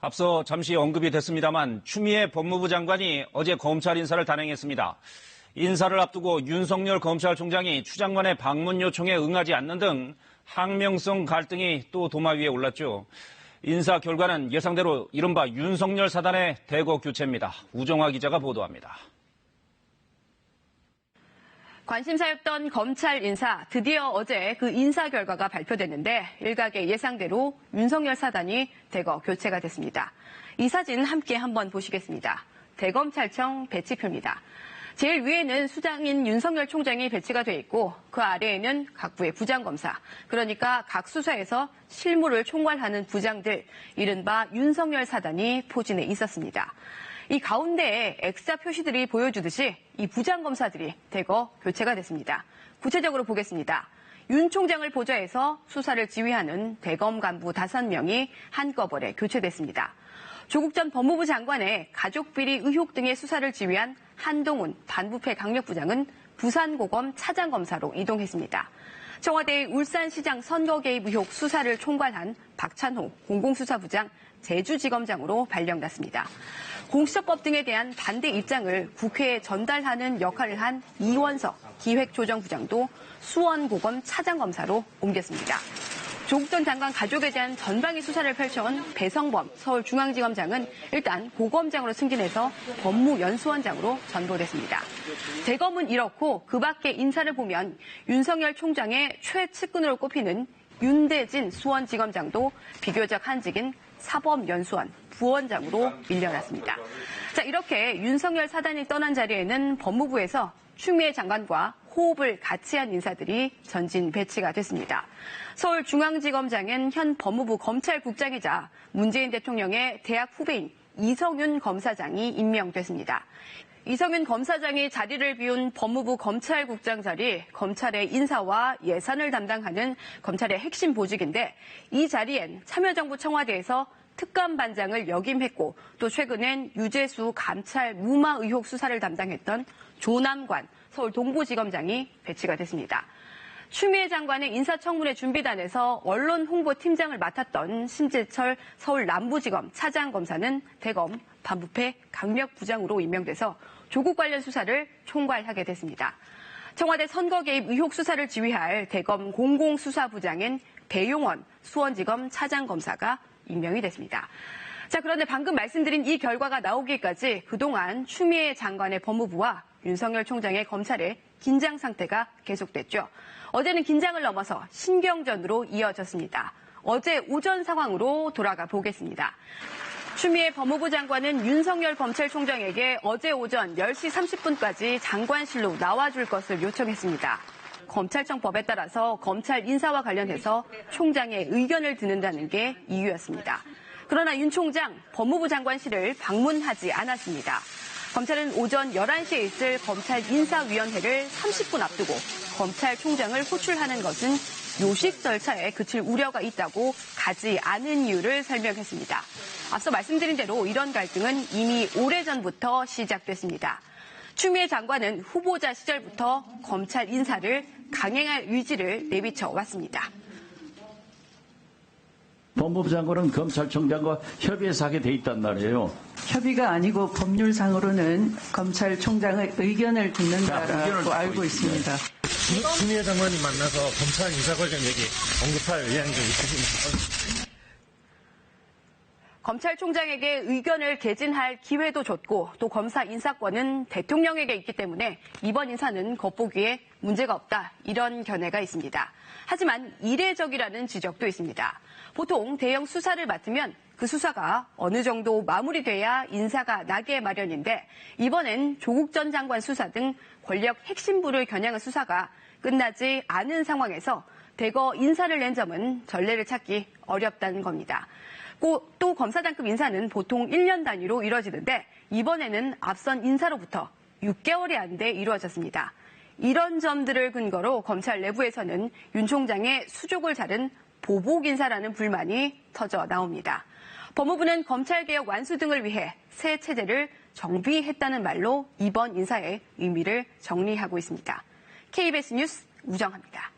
앞서 잠시 언급이 됐습니다만 추미애 법무부 장관이 어제 검찰 인사를 단행했습니다. 인사를 앞두고 윤석열 검찰총장이 추 장관의 방문 요청에 응하지 않는 등 항명성 갈등이 또 도마 위에 올랐죠. 인사 결과는 예상대로 이른바 윤석열 사단의 대거 교체입니다. 우정화 기자가 보도합니다. 관심사였던 검찰 인사, 드디어 어제 그 인사 결과가 발표됐는데 일각의 예상대로 윤석열 사단이 대거 교체가 됐습니다. 이 사진 함께 한번 보시겠습니다. 대검찰청 배치표입니다. 제일 위에는 수장인 윤석열 총장이 배치가 돼 있고 그 아래에는 각 부의 부장검사, 그러니까 각 수사에서 실무를 총괄하는 부장들, 이른바 윤석열 사단이 포진해 있었습니다. 이 가운데에 X자 표시들이 보여주듯이 이 부장검사들이 대거 교체가 됐습니다. 구체적으로 보겠습니다. 윤 총장을 보좌해서 수사를 지휘하는 대검 간부 5명이 한꺼번에 교체됐습니다. 조국 전 법무부 장관의 가족비리 의혹 등의 수사를 지휘한 한동훈 반부패 강력부장은 부산고검 차장검사로 이동했습니다. 청와대의 울산시장 선거 개입 의혹 수사를 총괄한 박찬호 공공수사부장 제주지검장으로 발령났습니다. 공수처법 등에 대한 반대 입장을 국회에 전달하는 역할을 한 이원석 기획조정부장도 수원고검 차장검사로 옮겼습니다. 조국 전 장관 가족에 대한 전방위 수사를 펼쳐온 배성범 서울중앙지검장은 일단 고검장으로 승진해서 법무연수원장으로 전보됐습니다. 대검은 이렇고 그 밖의 인사를 보면 윤석열 총장의 최측근으로 꼽히는 윤대진 수원지검장도 비교적 한직인 사법연수원 부원장으로 밀려났습니다. 자, 이렇게 윤석열 사단이 떠난 자리에는 법무부에서 추미애 장관과 호흡을 같이 한 인사들이 전진 배치가 됐습니다. 서울중앙지검장엔 현 법무부 검찰국장이자 문재인 대통령의 대학 후배인 이성윤 검사장이 임명됐습니다. 이성윤 검사장이 자리를 비운 법무부 검찰국장 자리, 검찰의 인사와 예산을 담당하는 검찰의 핵심 보직인데 이 자리엔 참여정부 청와대에서 특감반장을 역임했고 또 최근엔 유재수 감찰 무마 의혹 수사를 담당했던 조남관 서울 동부지검장이 배치가 됐습니다. 추미애 장관의 인사청문회 준비단에서 언론 홍보팀장을 맡았던 심재철 서울 남부지검 차장검사는 대검 반부패 강력부장으로 임명돼서 조국 관련 수사를 총괄하게 됐습니다. 청와대 선거 개입 의혹 수사를 지휘할 대검 공공수사부장인 배용원 수원지검 차장검사가 임명이 됐습니다. 자, 그런데 방금 말씀드린 이 결과가 나오기까지 그동안 추미애 장관의 법무부와 윤석열 총장의 검찰의 긴장 상태가 계속됐죠. 어제는 긴장을 넘어서 신경전으로 이어졌습니다. 어제 오전 상황으로 돌아가 보겠습니다. 추미애 법무부 장관은 윤석열 검찰총장에게 어제 오전 10시 30분까지 장관실로 나와줄 것을 요청했습니다. 검찰청법에 따라서 검찰 인사와 관련해서 총장의 의견을 듣는다는 게 이유였습니다. 그러나 윤 총장 법무부 장관실을 방문하지 않았습니다. 검찰은 오전 11시에 있을 검찰 인사위원회를 30분 앞두고 검찰총장을 호출하는 것은 요식 절차에 그칠 우려가 있다고 가지 않은 이유를 설명했습니다. 앞서 말씀드린 대로 이런 갈등은 이미 오래전부터 시작됐습니다. 추미애 장관은 후보자 시절부터 검찰 인사를 강행할 의지를 내비쳐 왔습니다. 법무부 장관은 검찰총장과 협의해서 하게 돼 있단 말이에요. 협의가 아니고 법률상으로는 검찰총장의 의견을 듣는다라고 알고 있습니다. 추미애 장관이 만나서 검찰 인사 관련 얘기 언급할 의향이 좀 있으십니까? 검찰총장에게 의견을 개진할 기회도 줬고 또 검사 인사권은 대통령에게 있기 때문에 이번 인사는 겉보기에 문제가 없다, 이런 견해가 있습니다. 하지만 이례적이라는 지적도 있습니다. 보통 대형 수사를 맡으면 그 수사가 어느 정도 마무리돼야 인사가 나게 마련인데 이번엔 조국 전 장관 수사 등 권력 핵심부를 겨냥한 수사가 끝나지 않은 상황에서 대거 인사를 낸 점은 전례를 찾기 어렵다는 겁니다. 또 검사장급 인사는 보통 1년 단위로 이루어지는데 이번에는 앞선 인사로부터 6개월이 안 돼 이루어졌습니다. 이런 점들을 근거로 검찰 내부에서는 윤 총장의 수족을 자른 보복 인사라는 불만이 터져 나옵니다. 법무부는 검찰개혁 완수 등을 위해 새 체제를 정비했다는 말로 이번 인사의 의미를 정리하고 있습니다. KBS 뉴스 우정화입니다.